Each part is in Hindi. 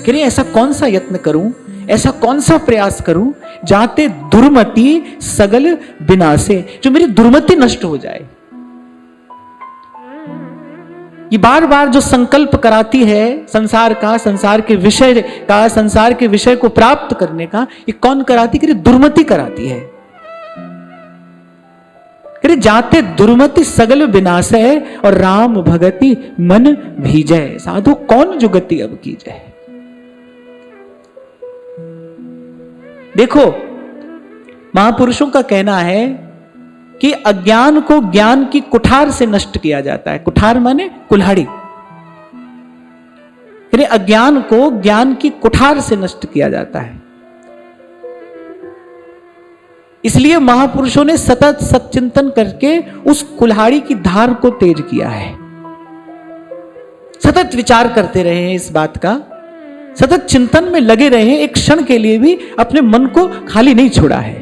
कह रहे ऐसा कौन सा यत्न करूं, ऐसा कौन सा प्रयास करूं जाते दुर्मति सगल विनाशे, जो मेरी दुर्मति नष्ट हो जाए। ये बार बार जो संकल्प कराती है संसार का, संसार के विषय का, संसार के विषय को प्राप्त करने का, ये कौन कराती? कि दुर्मति कराती है। जाते दुर्मति सगल विनाश है और राम भगति मन भीजय। साधु कौन जो गति अब की जाए। देखो महापुरुषों का कहना है कि अज्ञान को ज्ञान की कुठार से नष्ट किया जाता है। कुठार माने कुल्हाड़ी। अज्ञान को ज्ञान की कुठार से नष्ट किया जाता है। इसलिए महापुरुषों ने सतत सच्चिंतन करके उस कुल्हाड़ी की धार को तेज किया है। सतत विचार करते रहे हैं इस बात का, सतत चिंतन में लगे रहे हैं, एक क्षण के लिए भी अपने मन को खाली नहीं छोड़ा है।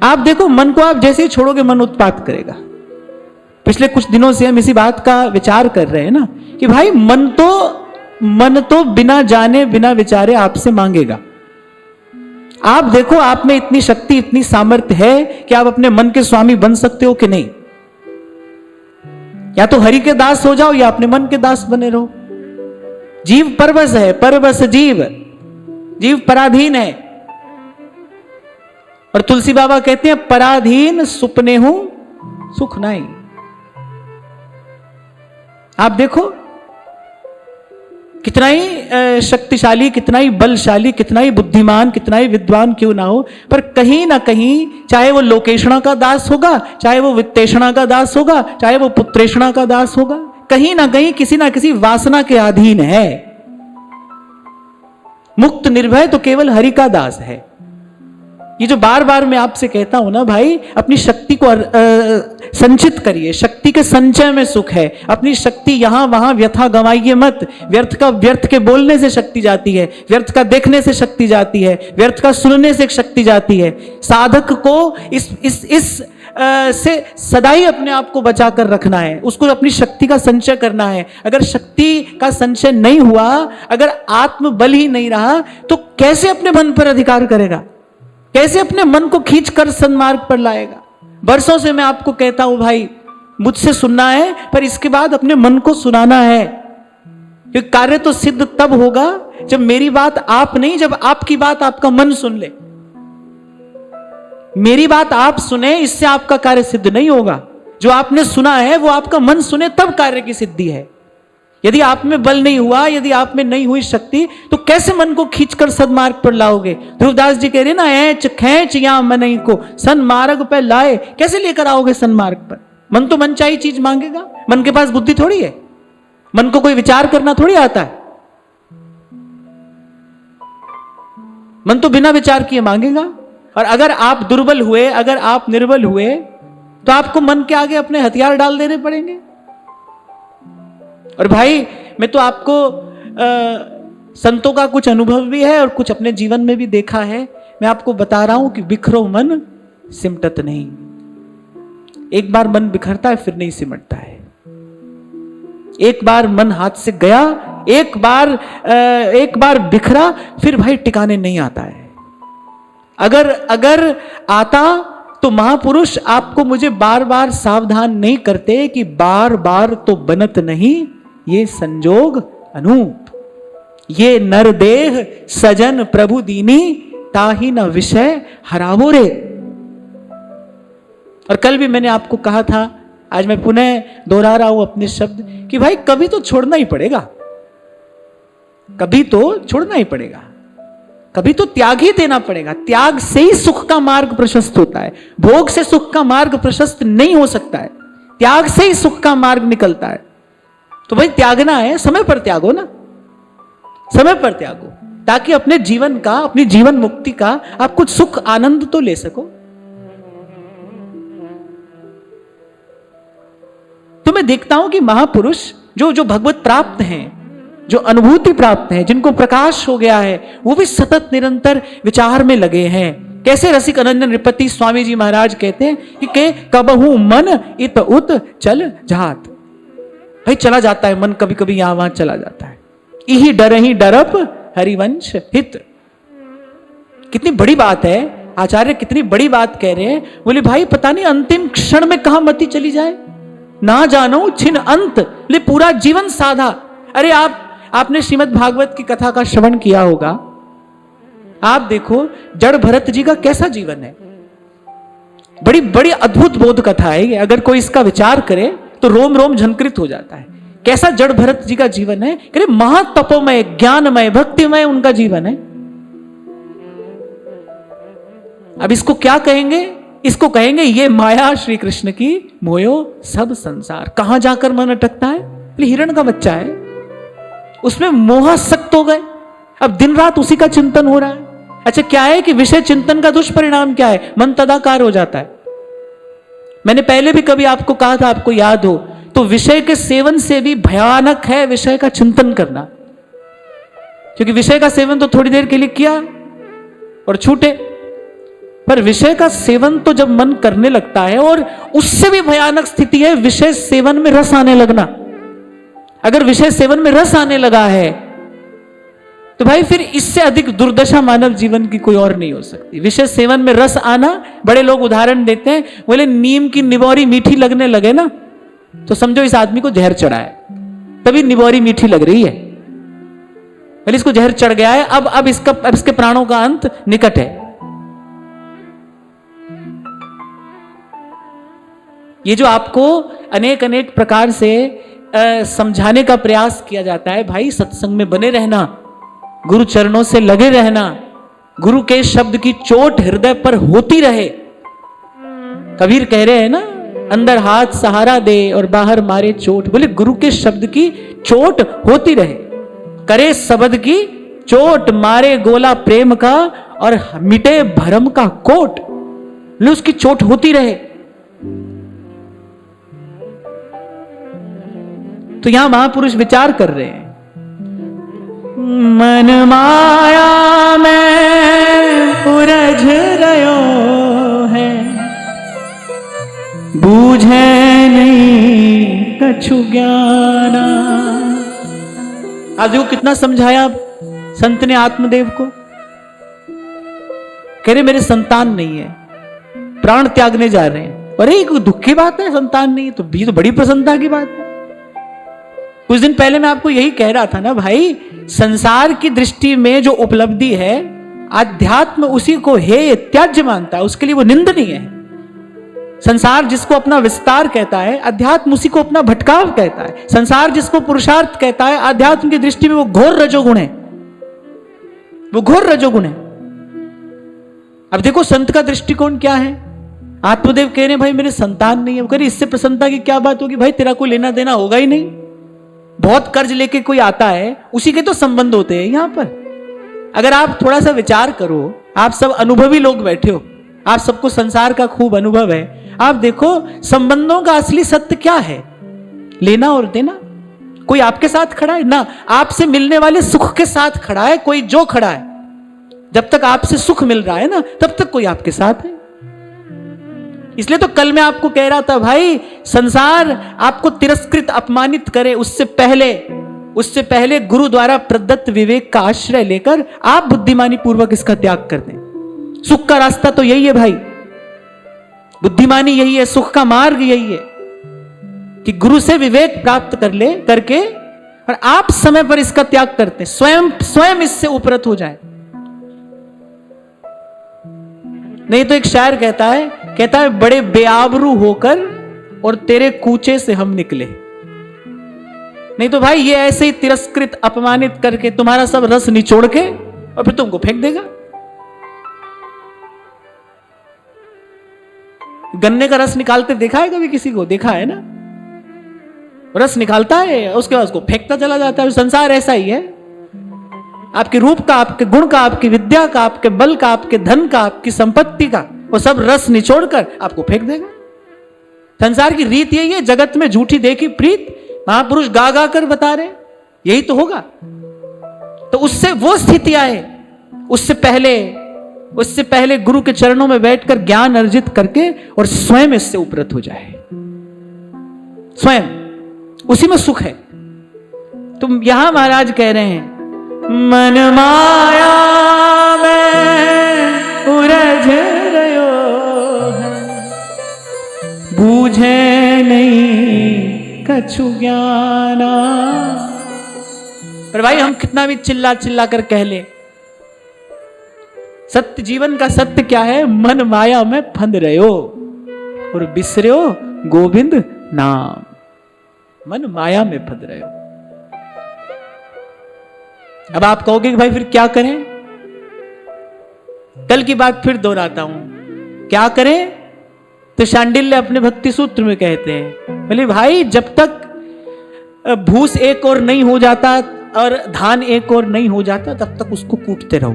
आप देखो मन को आप जैसे ही छोड़ोगे मन उत्पात करेगा। पिछले कुछ दिनों से हम इसी बात का विचार कर रहे हैं ना कि भाई मन तो बिना जाने बिना विचारे आपसे मांगेगा। आप देखो आप में इतनी शक्ति इतनी सामर्थ्य है कि आप अपने मन के स्वामी बन सकते हो कि नहीं। या तो हरि के दास हो जाओ या अपने मन के दास बने रहो। जीव परवश है, परवश जीव पराधीन है। और तुलसी बाबा कहते हैं पराधीन सुपने हूं सुख नहीं। आप देखो कितना ही शक्तिशाली, कितना ही बलशाली, कितना ही बुद्धिमान, कितना ही विद्वान क्यों ना हो, पर कहीं ना कहीं चाहे वो लोकेशणा का दास होगा, चाहे वो वित्तेषणा का दास होगा, चाहे वो पुत्रेषणा का दास होगा, कहीं ना कहीं किसी ना किसी वासना के अधीन है। मुक्त निर्भय तो केवल हरि का दास है। ये जो बार बार मैं आपसे कहता हूं ना भाई, अपनी शक्ति को संचित करिए। शक्ति के संचय में सुख है। अपनी शक्ति यहां वहां व्यथा गंवाइए मत। व्यर्थ के बोलने से शक्ति जाती है, व्यर्थ का देखने से शक्ति जाती है, व्यर्थ का सुनने से शक्ति जाती है। साधक को इस से सदा ही अपने आप को बचा कर रखना है। उसको अपनी शक्ति का संचय करना है। अगर शक्ति का संचय नहीं हुआ, अगर आत्मबल ही नहीं रहा, तो कैसे अपने मन पर अधिकार करेगा? कैसे अपने मन को खींचकर सन्मार्ग पर लाएगा? बरसों से मैं आपको कहता हूं भाई, मुझसे सुनना है पर इसके बाद अपने मन को सुनाना है। क्योंकि कार्य तो सिद्ध तब होगा जब मेरी बात आप नहीं, जब आपकी बात आपका मन सुन ले। मेरी बात आप सुने, इससे आपका कार्य सिद्ध नहीं होगा। जो आपने सुना है वो आपका मन सुने, तब कार्य की सिद्धि है। यदि आप में बल नहीं हुआ, यदि आप में नहीं हुई शक्ति, तो कैसे मन को खींचकर सन्मार्ग पर लाओगे? ध्रुवदास जी कह रहे ना, ऐच खैच या मनई को सन्मार्ग पर लाए। कैसे लेकर आओगे सन्मार्ग पर? मन तो मनचाही चीज मांगेगा। मन के पास बुद्धि थोड़ी है। मन को कोई विचार करना थोड़ी आता है। मन तो बिना विचार किए मांगेगा। और अगर आप दुर्बल हुए, अगर आप निर्बल हुए, तो आपको मन के आगे अपने हथियार डाल देने पड़ेंगे। और भाई मैं तो आपको संतों का कुछ अनुभव भी है और कुछ अपने जीवन में भी देखा है। मैं आपको बता रहा हूं कि बिखरो मन सिमटत नहीं। एक बार मन बिखरता है फिर नहीं सिमटता है। एक बार मन हाथ से गया, एक बार बिखरा, फिर भाई टिकाने नहीं आता है। अगर आता तो महापुरुष आपको मुझे बार बार सावधान नहीं करते कि बार बार तो बनत नहीं ये संजोग अनूप। ये नर देह सजन प्रभु दीनी, ताही न विषय हरावो रे। और कल भी मैंने आपको कहा था, आज मैं पुनः दोहरा रहा हूं अपने शब्द, कि भाई कभी तो छोड़ना ही पड़ेगा। कभी तो छोड़ना ही पड़ेगा। कभी तो त्याग ही देना पड़ेगा। त्याग से ही सुख का मार्ग प्रशस्त होता है। भोग से सुख का मार्ग प्रशस्त नहीं हो सकता है। त्याग से ही सुख का मार्ग निकलता है। तो भाई त्यागना है, समय पर त्यागो ना, समय पर त्यागो, ताकि अपने जीवन का, अपनी जीवन मुक्ति का आप कुछ सुख आनंद तो ले सको। तो मैं देखता हूं कि महापुरुष जो भगवत प्राप्त हैं, जो अनुभूति प्राप्त है, जिनको प्रकाश हो गया है, वो भी सतत निरंतर विचार में लगे हैं। कैसे रसिक अनंजन नृपति स्वामी जी महाराज कहते हैं कि कबहू मन इत उत चल जात। भाई चला जाता है मन, कभी कभी यहां वहां चला जाता है। इही डरही डरप हरिवंश हित। कितनी बड़ी बात है, आचार्य कितनी बड़ी बात कह रहे हैं। बोले भाई पता नहीं अंतिम क्षण में कहां मति चली जाए, ना जानो छिन अंत, ले पूरा जीवन साधा। अरे आपने श्रीमद् भागवत की कथा का श्रवण किया होगा। आप देखो जड़ भरत जी का कैसा जीवन है, बड़ी बड़ी अद्भुत बोध कथा है ये। अगर कोई इसका विचार करे तो रोम रोम झंकृत हो जाता है। कैसा जड़ भरत जी का जीवन है, कह महातपोमय, ज्ञानमय, भक्तिमय उनका जीवन है। अब इसको क्या कहेंगे, इसको कहेंगे ये माया श्री कृष्ण की मोयो सब संसार। कहां जाकर मन अटकता है, हिरण का बच्चा है, उसमें मोहासक्त हो गए, अब दिन रात उसी का चिंतन हो रहा है। अच्छा क्या है कि विषय चिंतन का दुष्परिणाम क्या है, मन तदाकार हो जाता है। मैंने पहले भी कभी आपको कहा था, आपको याद हो तो, विषय के सेवन से भी भयानक है विषय का चिंतन करना। क्योंकि विषय का सेवन तो थोड़ी देर के लिए किया और छूटे, पर विषय का सेवन तो जब मन करने लगता है, और उससे भी भयानक स्थिति है विषय सेवन में रस आने लगना। अगर विषय सेवन में रस आने लगा है तो भाई फिर इससे अधिक दुर्दशा मानव जीवन की कोई और नहीं हो सकती। विषय सेवन में रस आना, बड़े लोग उदाहरण देते हैं, बोले नीम की निबोरी मीठी लगने लगे ना तो समझो इस आदमी को जहर चढ़ा है, तभी निबोरी मीठी लग रही है, बोले इसको जहर चढ़ गया है, अब इसके प्राणों का अंत निकट है। ये जो आपको अनेक अनेक प्रकार से समझाने का प्रयास किया जाता है, भाई सत्संग में बने रहना, गुरु चरणों से लगे रहना, गुरु के शब्द की चोट हृदय पर होती रहे। कबीर कह रहे हैं ना, अंदर हाथ सहारा दे और बाहर मारे चोट। बोले गुरु के शब्द की चोट होती रहे, करे शब्द की चोट, मारे गोला प्रेम का और मिटे भरम का कोट। बोले उसकी चोट होती रहे। तो यहां महापुरुष विचार कर रहे हैं, मन माया में उलझ रहो है, बूझे नहीं कछु ज्ञाना। आज देखो कितना समझाया संत ने आत्मदेव को। कह रहे मेरे संतान नहीं है, प्राण त्यागने जा रहे हैं। अरे कोई दुख की बात है, संतान नहीं है तो ये तो बड़ी प्रसन्नता की बात है। कुछ दिन पहले मैं आपको यही कह रहा था ना भाई, संसार की दृष्टि में जो उपलब्धि है, अध्यात्म उसी को हेय त्याज्य मानता है, उसके लिए वो निंदनीय है। संसार जिसको अपना विस्तार कहता है, अध्यात्म उसी को अपना भटकाव कहता है। संसार जिसको पुरुषार्थ कहता है, अध्यात्म की दृष्टि में वो घोर रजोगुण है, वो घोर रजोगुण है। अब देखो संत का दृष्टिकोण क्या है। आत्मदेव कह रहे हैं भाई मेरे संतान नहीं है, वो कह रहे इससे प्रसन्नता की क्या बात होगी, भाई तेरा कोई लेना देना होगा ही नहीं। बहुत कर्ज लेके कोई आता है, उसी के तो संबंध होते हैं यहां पर। अगर आप थोड़ा सा विचार करो, आप सब अनुभवी लोग बैठे हो, आप सबको संसार का खूब अनुभव है। आप देखो संबंधों का असली सत्य क्या है, लेना और देना। कोई आपके साथ खड़ा है ना, आपसे मिलने वाले सुख के साथ खड़ा है कोई, जो खड़ा है जब तक आपसे सुख मिल रहा है ना, तब तक कोई आपके साथ है। इसलिए तो कल मैं आपको कह रहा था भाई, संसार आपको तिरस्कृत अपमानित करे उससे पहले गुरु द्वारा प्रदत्त विवेक का आश्रय लेकर आप बुद्धिमानी पूर्वक इसका त्याग कर दें। सुख का रास्ता तो यही है भाई, बुद्धिमानी यही है, सुख का मार्ग यही है कि गुरु से विवेक प्राप्त करके और आप समय पर इसका त्याग करते, स्वयं इससे उपरत हो जाए। नहीं तो एक शायर कहता है बड़े बेआबरू होकर और तेरे कूचे से हम निकले। नहीं तो भाई ये ऐसे ही तिरस्कृत अपमानित करके तुम्हारा सब रस निचोड़ के और फिर तुमको फेंक देगा। गन्ने का रस निकालते देखा है कभी किसी को? देखा है ना, रस निकालता है उसके बाद उसको फेंकता चला जाता है। संसार ऐसा ही है, आपके रूप का, आपके गुण का, आपकी विद्या का, आपके बल का, आपके धन का, आपकी संपत्ति का, वो सब रस निचोड़कर आपको फेंक देगा। संसार की रीत यही है, जगत में झूठी देखी प्रीत, महापुरुष गा गा कर बता रहे यही तो होगा। तो उससे वो स्थिति आए, उससे पहले गुरु के चरणों में बैठकर ज्ञान अर्जित करके और स्वयं इससे उपरत हो जाए, स्वयं उसी में सुख है। तुम यहां महाराज कह रहे हैं मन माया में उलझ रयो है, बूझे नहीं कछु ज्ञाना। पर भाई हम कितना भी चिल्ला चिल्ला कर कह ले, सत्य जीवन का सत्य क्या है? मन माया में फंद रहो और बिसरो गोविंद नाम। मन माया में फंद रहे हो। अब आप कहोगे कि भाई फिर क्या करें? कल की बात फिर दोहराता हूं, क्या करें? तो शांडिल्य अपने भक्ति सूत्र में कहते हैं, बोले भाई जब तक भूस एक और नहीं हो जाता और धान एक और नहीं हो जाता तब तक उसको कूटते रहो,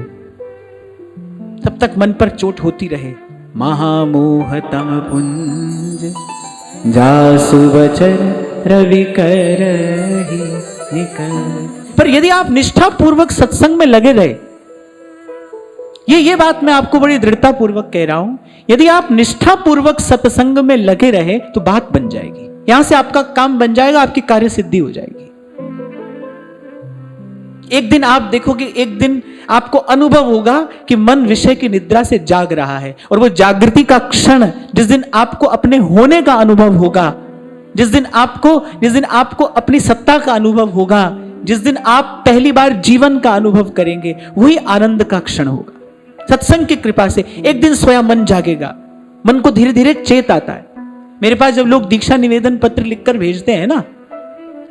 तब तक मन पर चोट होती रहे। महामोहतम पुंज जासु वचन रवि करहि निकल। पर यदि आप निष्ठा पूर्वक सत्संग में लगे रहे, ये बात मैं आपको बड़ी दृढ़ता पूर्वक कह रहा हूं, यदि आप निष्ठा पूर्वक सत्संग में लगे रहे तो बात बन जाएगी, यहां से आपका काम बन जाएगा, आपकी कार्य सिद्धि हो जाएगी। एक दिन आप देखोगे, एक दिन आपको अनुभव होगा कि मन विषय की निद्रा से जाग रहा है, और वो जागृति का क्षण जिस दिन आपको अपने होने का अनुभव होगा, जिस दिन आपको अपनी सत्ता का अनुभव होगा, जिस दिन आप पहली बार जीवन का अनुभव करेंगे, वही आनंद का क्षण होगा। सत्संग की कृपा से एक दिन स्वयं मन जागेगा, मन को धीरे धीरे चेत आता है। मेरे पास जब लोग दीक्षा निवेदन पत्र लिखकर भेजते हैं ना,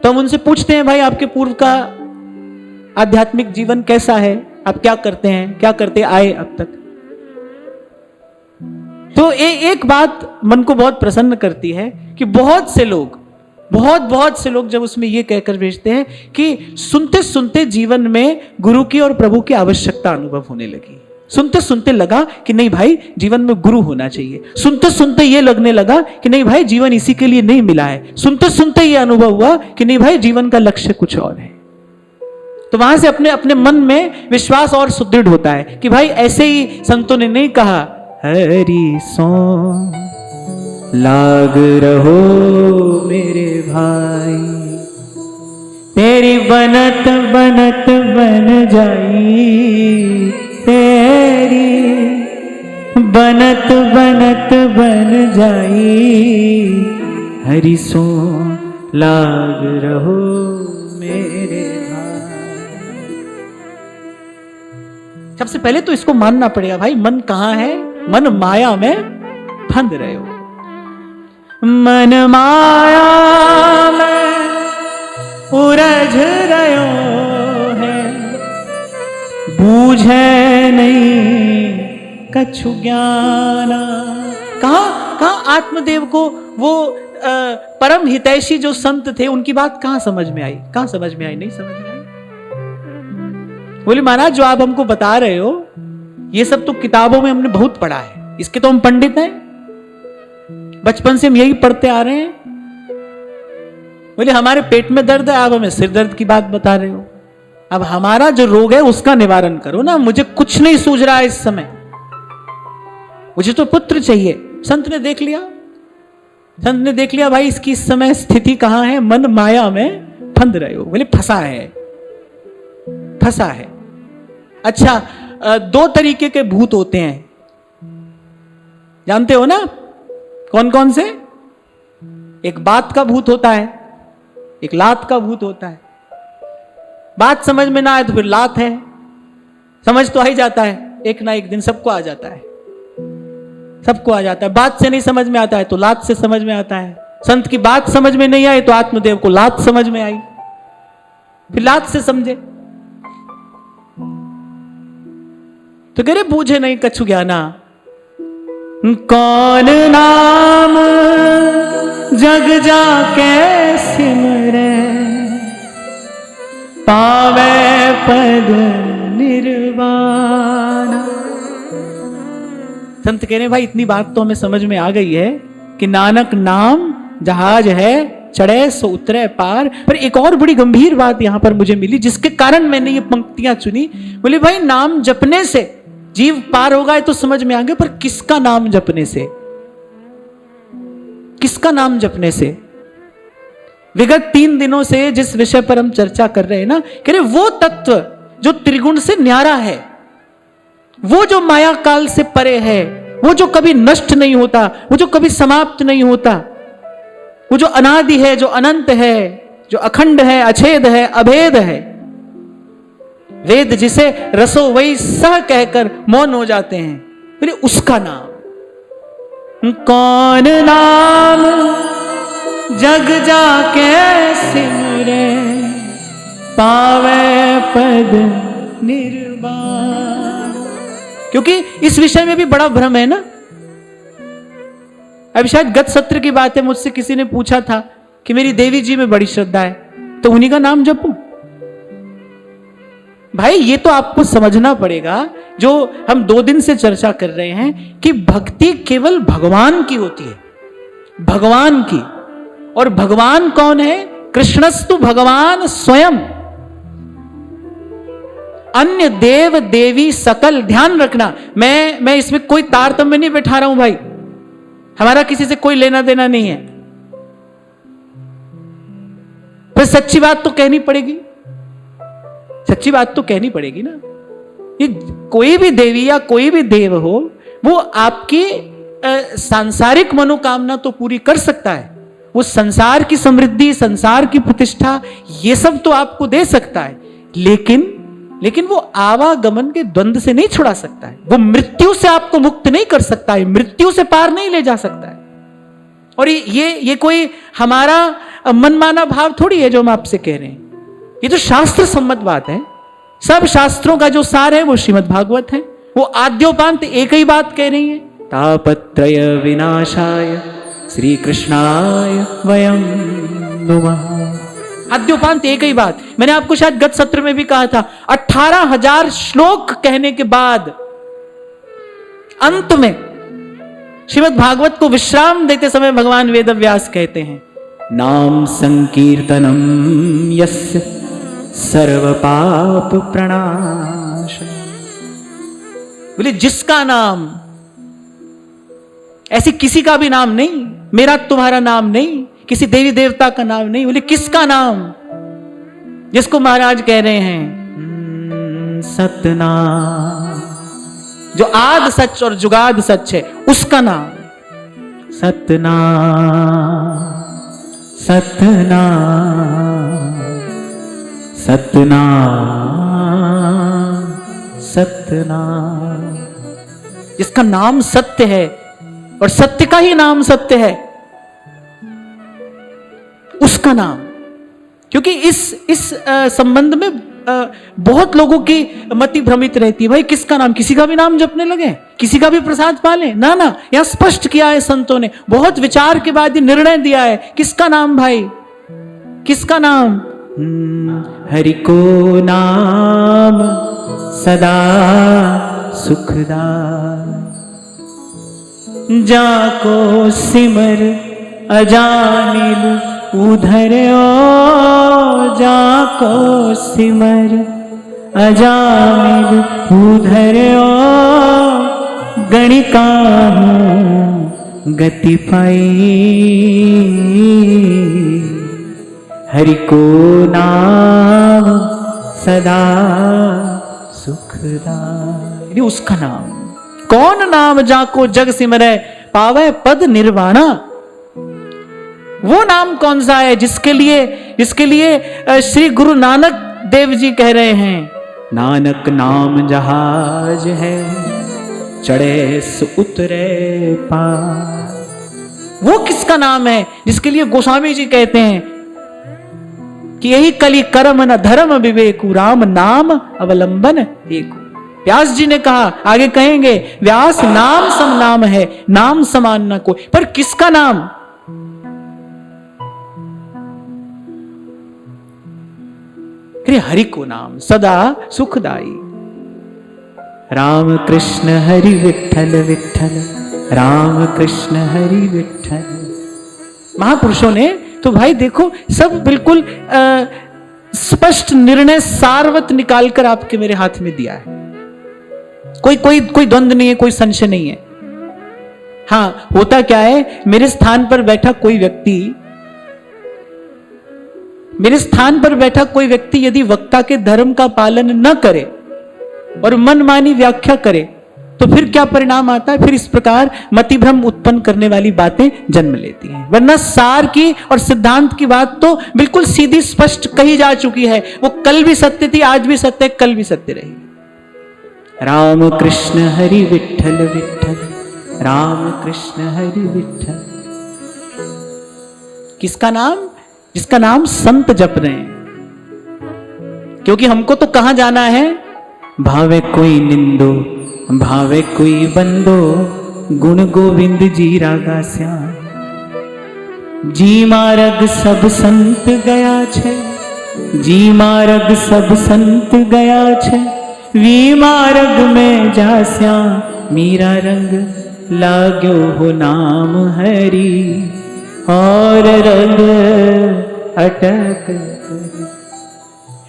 तो हम उनसे पूछते हैं भाई आपके पूर्व का आध्यात्मिक जीवन कैसा है, आप क्या करते हैं, क्या करते आए अब तक। तो एक बात मन को बहुत प्रसन्न करती है कि बहुत से लोग जब उसमें ये कहकर भेजते हैं कि सुनते सुनते जीवन में गुरु की और प्रभु की आवश्यकता अनुभव होने लगी। सुनते सुनते लगा कि नहीं भाई जीवन में गुरु होना चाहिए। सुनते सुनते ये लगने लगा कि नहीं भाई जीवन इसी के लिए नहीं मिला है। सुनते सुनते ये अनुभव हुआ कि नहीं भाई जीवन का लक्ष्य कुछ और है। तो वहां से अपने अपने मन में विश्वास और सुदृढ़ होता है कि भाई ऐसे ही संतों ने नहीं कहा हरि सो लाग रहो मेरे भाई, तेरी बनत बनत बन जाई, तेरी बनत बनत बन जाई, हरि सो लाग रहो मेरे भाई। सबसे पहले तो इसको मानना पड़ेगा भाई मन कहां है? मन माया में फंद रहे हो। मन माया में उलझ रहे है, बूझे नहीं कछु ज्ञाना। कहां आत्मदेव को वो परम हितैषी जो संत थे उनकी बात कहां समझ में आई? कहां समझ में आई? नहीं समझ में आई। बोले महाराज जो आप हमको बता रहे हो ये सब तो किताबों में हमने बहुत पढ़ा है, इसके तो हम पंडित हैं, बचपन से हम यही पढ़ते आ रहे हैं। बोले हमारे पेट में दर्द है, आप हमें सिर दर्द की बात बता रहे हो। अब हमारा जो रोग है उसका निवारण करो ना। मुझे कुछ नहीं सूझ रहा है इस समय, मुझे तो पुत्र चाहिए। संत ने देख लिया भाई इसकी इस समय स्थिति कहां है? मन माया में फंद रहे हो। बोले फंसा है। अच्छा, दो तरीके के भूत होते हैं, जानते हो ना? कौन कौन से? एक बात का भूत होता है, एक लात का भूत होता है। बात समझ में ना आए तो फिर लात है, समझ तो आ ही जाता है, एक ना एक दिन सबको आ जाता है। बात से नहीं समझ में आता है तो लात से समझ में आता है। संत की बात समझ में नहीं आई तो आत्मदेव को लात समझ में आई, फिर लात से समझे तो कह रहे बूझे नहीं कछु ज्ञाना। कौन नाम जग जाके सिमरे, पावे पद निर्वाणा। संत कह रहे भाई इतनी बात तो हमें समझ में आ गई है कि नानक नाम जहाज है, चढ़े सो उतरे पार। पर एक और बड़ी गंभीर बात यहां पर मुझे मिली जिसके कारण मैंने ये पंक्तियां चुनी। बोले भाई नाम जपने से जीव पार होगा ये तो समझ में आ गया, पर किसका नाम जपने से? किसका नाम जपने से? विगत 3 दिनों से जिस विषय पर हम चर्चा कर रहे हैं ना, कह रहे वो तत्व जो त्रिगुण से न्यारा है, वो जो माया काल से परे है, वो जो कभी नष्ट नहीं होता, वो जो कभी समाप्त नहीं होता, वो जो अनादि है, जो अनंत है, जो अखंड है, अछेद है, अभेद है। वेद जिसे रसो वही सह कहकर मौन हो जाते हैं, बोले उसका नाम। कौन नाम जग जाके सिमरे, पावे पद निर्वाण। क्योंकि इस विषय में भी बड़ा भ्रम है ना। अभी शायद गत सत्र की बात है, मुझसे किसी ने पूछा था कि मेरी देवी जी में बड़ी श्रद्धा है, तो उन्हीं का नाम जपूं। भाई ये तो आपको समझना पड़ेगा, जो हम 2 दिन से चर्चा कर रहे हैं कि भक्ति केवल भगवान की होती है, भगवान की। और भगवान कौन है? कृष्णस्तु भगवान स्वयं। अन्य देव देवी सकल, ध्यान रखना, मैं इसमें कोई तारतम्य नहीं बैठा रहा हूं भाई, हमारा किसी से कोई लेना देना नहीं है, पर सच्ची बात तो कहनी पड़ेगी, सच्ची बात तो कहनी पड़ेगी ना। ये कोई भी देवी या कोई भी देव हो, वो आपकी सांसारिक मनोकामना तो पूरी कर सकता है, वो संसार की समृद्धि, संसार की प्रतिष्ठा, ये सब तो आपको दे सकता है, लेकिन वो आवागमन के द्वंद्व से नहीं छुड़ा सकता है, वो मृत्यु से आपको मुक्त नहीं कर सकता है, मृत्यु से पार नहीं ले जा सकता है। और ये कोई हमारा मनमाना भाव थोड़ी है जो हम आपसे कह रहे हैं, ये तो शास्त्र सम्मत बात है। सब शास्त्रों का जो सार है वो श्रीमद् भागवत है, वो आद्योपांत एक ही बात कह रही है, तापत्रय विनाशाय श्री कृष्णाय वयं नुमः। आद्योपांत एक ही बात। मैंने आपको शायद गत सत्र में भी कहा था, 18,000 श्लोक कहने के बाद अंत में श्रीमद् भागवत को विश्राम देते समय भगवान वेदव्यास कहते हैं, नाम संकीर्तनम यस्य सर्व पाप प्रणाश। बोले जिसका नाम, ऐसी किसी का भी नाम नहीं, मेरा तुम्हारा नाम नहीं, किसी देवी देवता का नाम नहीं, बोले किसका नाम? जिसको महाराज कह रहे हैं सतनाम, जो आद सच और जुगाद सच है, उसका नाम सतनाम, सतनाम, सतनाम, सतनाम। जिसका नाम सत्य है और सत्य का ही नाम सत्य है, उसका नाम। क्योंकि इस संबंध में बहुत लोगों की मति भ्रमित रहती है, भाई किसका नाम, किसी का भी नाम जपने लगे, किसी का भी प्रसाद पाले ना। यहां स्पष्ट किया है संतों ने, बहुत विचार के बाद ये निर्णय दिया है, किसका नाम भाई, किसका नाम? हरि को नाम सदा सुखदाई, जाको सिमर अजामिल उधर ओ, जाको सिमर अजामिल उधर ओ, गणिका गति पाई, हरि को नाम सदा सुखदाई। उसका नाम, कौन नाम जाको जग सिमरै, पावे पद निर्वाणा। वो नाम कौन सा है जिसके लिए श्री गुरु नानक देव जी कह रहे हैं, नानक नाम जहाज है, चढ़े सो उतरे पार। वो किसका नाम है जिसके लिए गोस्वामी जी कहते हैं कि यही कली कर्म न धर्म विवेकु, राम नाम अवलंबन एक। व्यास जी ने कहा, आगे कहेंगे, व्यास नाम सम नाम है, नाम समान न कोई। पर किसका नाम? हरि को नाम सदा सुखदाई। राम कृष्ण हरि विठ्ठल विठ्ठल, राम कृष्ण हरि विठ्ठल। महापुरुषों ने तो भाई देखो सब बिल्कुल स्पष्ट निर्णय सारवत निकालकर आपके मेरे हाथ में दिया है, कोई द्वंद्व नहीं है, कोई संशय नहीं है। हाँ, होता क्या है, मेरे स्थान पर बैठा कोई व्यक्ति मेरे स्थान पर बैठा कोई व्यक्ति यदि वक्ता के धर्म का पालन न करे और मनमानी व्याख्या करे तो फिर क्या परिणाम आता है? फिर इस प्रकार मतिभ्रम उत्पन्न करने वाली बातें जन्म लेती हैं। वरना सार की और सिद्धांत की बात तो बिल्कुल सीधी स्पष्ट कही जा चुकी है। वो कल भी सत्य थी, आज भी सत्य है, कल भी सत्य रहेगी। राम कृष्ण हरि विठ्ठल विठ्ठल, राम कृष्ण हरि विठ्ठल। किसका नाम? जिसका नाम संत जप रहे हैं। क्योंकि हमको तो कहां जाना है? भावे कोई निंदो भावे कोई बंदो, गुण गोविंद जी रागा श्याम। जी मार्ग सब संत गया छे, जी मार्ग सब संत गया छे, वी मार्ग में जा श्याम। मीरा रंग लाग्यो हो नाम हरि, और रंग अटक।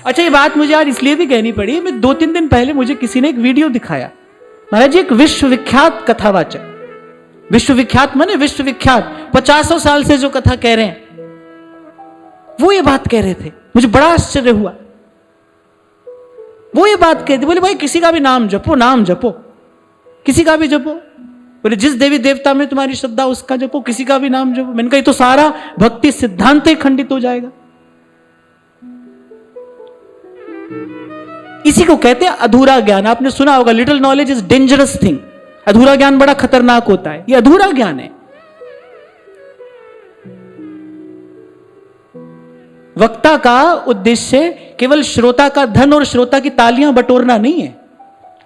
अच्छा, ये बात मुझे आज इसलिए भी कहनी पड़ी, मैं 2-3 दिन पहले मुझे किसी ने एक वीडियो दिखाया। महाराज जी, एक विश्वविख्यात कथावाचक, विश्वविख्यात माने विश्वविख्यात, 50 साल से जो कथा कह रहे हैं, वो ये बात कह रहे थे। मुझे बड़ा आश्चर्य हुआ। वो ये बात कहते, बोले भाई किसी का भी नाम जपो, नाम जपो, किसी का भी जपो। बोले जिस देवी देवता में तुम्हारी श्रद्धा उसका जपो, किसी का भी नाम जपो। मैंने कहा तो सारा भक्ति सिद्धांत ही खंडित हो जाएगा। इसी को कहते हैं अधूरा ज्ञान। आपने सुना होगा, little knowledge is dangerous thing. अधूरा ज्ञान बड़ा खतरनाक होता है। ये अधूरा ज्ञान है। वक्ता का उद्देश्य केवल श्रोता का धन और श्रोता की तालियां बटोरना नहीं है।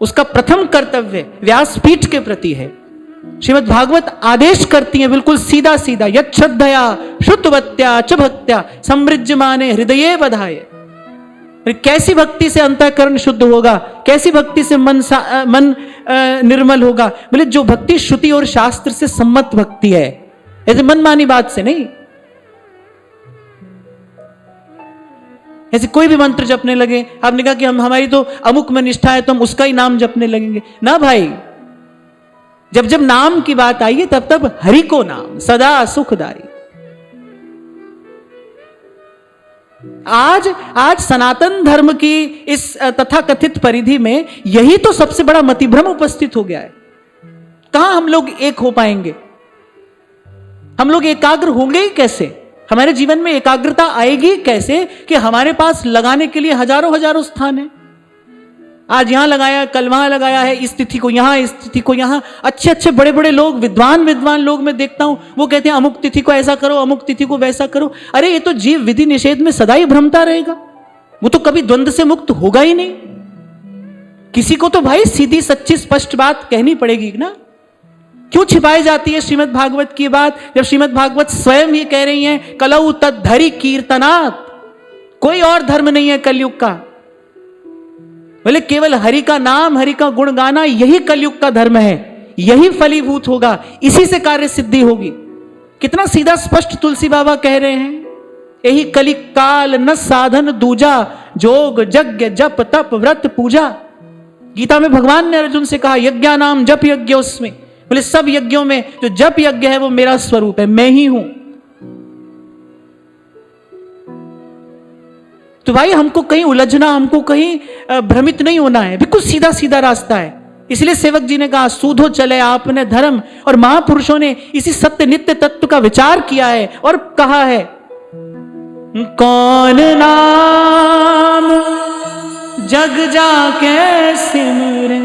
उसका प्रथम कर्तव्य व्यासपीठ के प्रति है। श्रीमद् भागवत आदेश करती है बिल्कुल सीधा सीधा, यच्छ्रद्धया श्रुतवत्या च भक्त्या समृज्यमाने हृदये बधाय। कैसी भक्ति से अंतःकरण शुद्ध होगा, कैसी भक्ति से मन निर्मल होगा? बोले जो भक्ति श्रुति और शास्त्र से सम्मत भक्ति है, ऐसे मनमानी बात से नहीं। ऐसे कोई भी मंत्र जपने लगे, आपने कहा कि हमारी तो अमुक में निष्ठा है तो हम उसका ही नाम जपने लगेंगे ना भाई। जब जब नाम की बात आई है तब तब हरि को नाम सदा सुखदाई। आज सनातन धर्म की इस तथाकथित परिधि में यही तो सबसे बड़ा मतिभ्रम उपस्थित हो गया है। कहां हम लोग एक हो पाएंगे? हम लोग एकाग्र होंगे ही कैसे? हमारे जीवन में एकाग्रता आएगी कैसे कि हमारे पास लगाने के लिए हजारों हजारों स्थान है। आज यहां लगाया, कल वहां लगाया है, इस तिथि को यहां, इस तिथि को यहां। अच्छे अच्छे बड़े बड़े लोग, विद्वान लोग मैं देखता हूं, वो कहते हैं अमुक तिथि को ऐसा करो, अमुक तिथि को वैसा करो। अरे ये तो जीव विधि निषेध में सदा ही भ्रमता रहेगा। वो तो कभी द्वंद्व से मुक्त होगा ही नहीं। किसी को तो भाई सीधी सच्ची स्पष्ट बात कहनी पड़ेगी ना। क्यों छिपाई जाती है श्रीमद् भागवत की बात, जब श्रीमद् भागवत स्वयं ही कह रही है कलौ तद्धरि कीर्तनात्। कोई और धर्म नहीं है कलयुग का। बोले केवल हरि का नाम, हरि का गुण गाना, यही कलयुग का धर्म है। यही फलीभूत होगा, इसी से कार्य सिद्धि होगी। कितना सीधा स्पष्ट तुलसी बाबा कह रहे हैं, यही कलिक काल न साधन दूजा, जोग यज्ञ जप तप व्रत पूजा। गीता में भगवान ने अर्जुन से कहा यज्ञा नाम जप यज्ञ उसमें। बोले सब यज्ञों में जो जप यज्ञ है वो मेरा स्वरूप है, मैं ही हूं। तो भाई हमको कहीं उलझना, हमको कहीं भ्रमित नहीं होना है। बिल्कुल सीधा सीधा रास्ता है। इसलिए सेवक जी ने कहा सूधो चले आपने धर्म, और महापुरुषों ने इसी सत्य नित्य तत्व का विचार किया है और कहा है कौन नाम जग जाके सिमरे।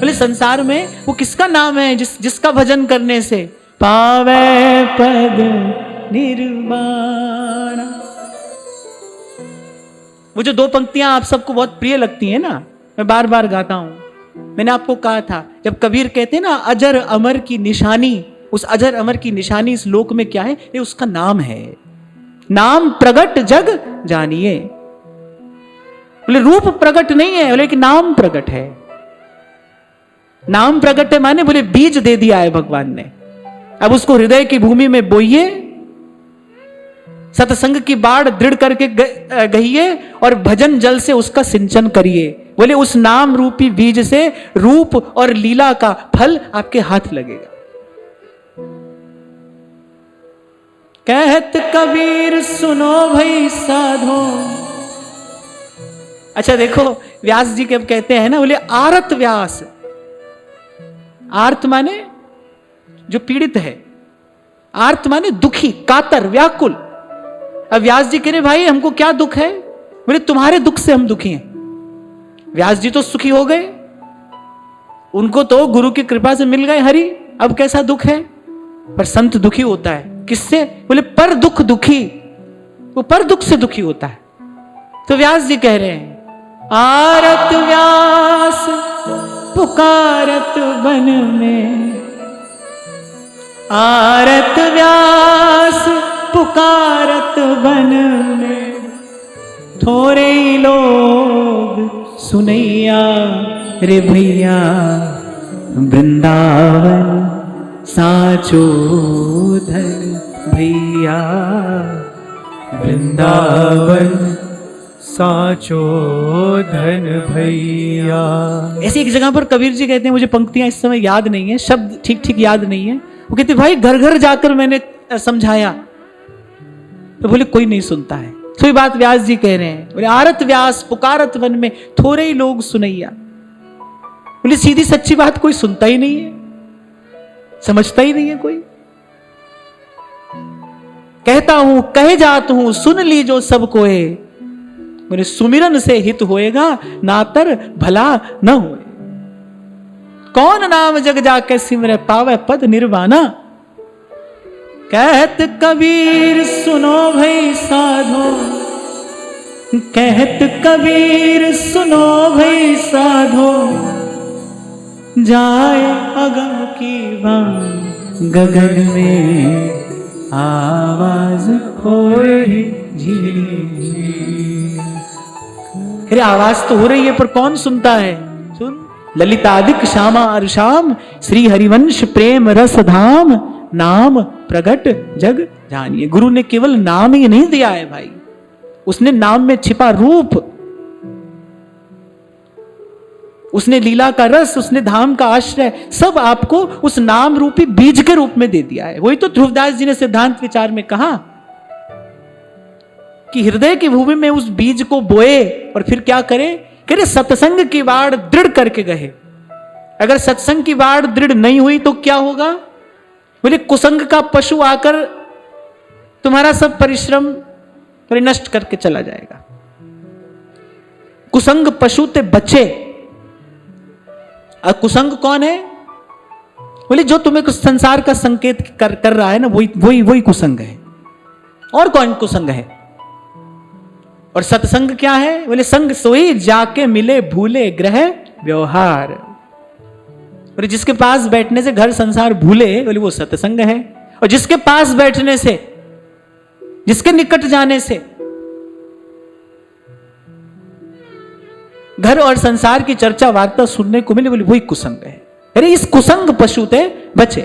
बोले संसार में वो किसका नाम है जिसका भजन करने से पावे पद निर्वाण। वो जो 2 पंक्तियां आप सबको बहुत प्रिय लगती हैं ना, मैं बार बार गाता हूं। मैंने आपको कहा था, जब कबीर कहते हैं ना अजर अमर की निशानी, उस अजर अमर की निशानी इस लोक में क्या है? ये उसका नाम है। नाम प्रगट जग जानिए। बोले रूप प्रगट नहीं है, बोले कि नाम प्रगट है। नाम प्रगट है माने बोले बीज दे दिया है भगवान ने, अब उसको हृदय की भूमि में बोइए, सत्संग की बाढ़ दृढ़ करके गहिए और भजन जल से उसका सिंचन करिए। बोले उस नाम रूपी बीज से रूप और लीला का फल आपके हाथ लगेगा। कहत कबीर सुनो भई साधो। अच्छा देखो, व्यास जी के अब कहते हैं ना, बोले आरत व्यास। आर्त माने जो पीड़ित है, आर्त माने दुखी, कातर, व्याकुल। अब व्यास जी कह रहे भाई हमको क्या दुख है? बोले तुम्हारे दुख से हम दुखी हैं। व्यास जी तो सुखी हो गए, उनको तो गुरु की कृपा से मिल गए हरि, अब कैसा दुख है? पर संत दुखी होता है किससे? बोले पर दुख दुखी, वो पर दुख से दुखी होता है। तो व्यास जी कह रहे हैं आरत व्यास पुकारत बन में, आरत व्यास पुकारत बन में, थोड़े लोग सुनैया रे भैया, वृंदावन साचो धन भैया, वृंदावन साचो धन भैया। ऐसी एक जगह पर कबीर जी कहते हैं, मुझे पंक्तियां इस समय याद नहीं है, शब्द ठीक ठीक याद नहीं है, वो कहते भाई घर घर जाकर मैंने समझाया, तो बोले कोई नहीं सुनता है। तो ये बात व्यास जी कह रहे हैं, बोले आरत व्यास पुकारत वन में, थोड़े ही लोग सुनैया। बोले सीधी सच्ची बात कोई सुनता ही नहीं है, समझता ही नहीं है कोई। कहता हूं कहे जात हूं सुन ली जो सब कोए, बोले सुमिरन से हित होएगा नातर भला न होए। कौन नाम जग जाके सिमरे पावे पद निर्वाणा, कहत कबीर सुनो भई साधो, कहत कबीर सुनो भई साधो, जाए अगम की बाण गगन में, आवाज होए झिलमिल। अरे आवाज तो हो रही है पर कौन सुनता है? सुन, ललितादिक श्यामा अर्शाम, श्री हरिवंश प्रेम रस धाम, नाम प्रगट जग जानिए। गुरु ने केवल नाम ही नहीं दिया है भाई, उसने नाम में छिपा रूप, उसने लीला का रस, उसने धाम का आश्रय, सब आपको उस नाम रूपी बीज के रूप में दे दिया है। वही तो ध्रुवदास जी ने सिद्धांत विचार में कहा कि हृदय की भूमि में उस बीज को बोए और फिर क्या करे? करे सत्संग की बाड़ दृढ़ करके गए। अगर सत्संग की बाड़ दृढ़ नहीं हुई तो क्या होगा? बोले कुसंग का पशु आकर तुम्हारा सब परिश्रम नष्ट करके चला जाएगा। कुसंग पशु ते बचे। और कुसंग कौन है? बोले जो तुम्हें कुछ संसार का संकेत कर रहा है ना, वही कुसंग है। और कौन कुसंग है? और सत्संग क्या है? बोले संग सोई जाके मिले भूले ग्रह व्यवहार। बोले जिसके पास बैठने से घर संसार भूले, बोले वो सत्संग है। और जिसके पास बैठने से, जिसके निकट जाने से घर और संसार की चर्चा वार्ता सुनने को मिले, बोले वही कुसंग है। अरे इस कुसंग पशु ते बचे।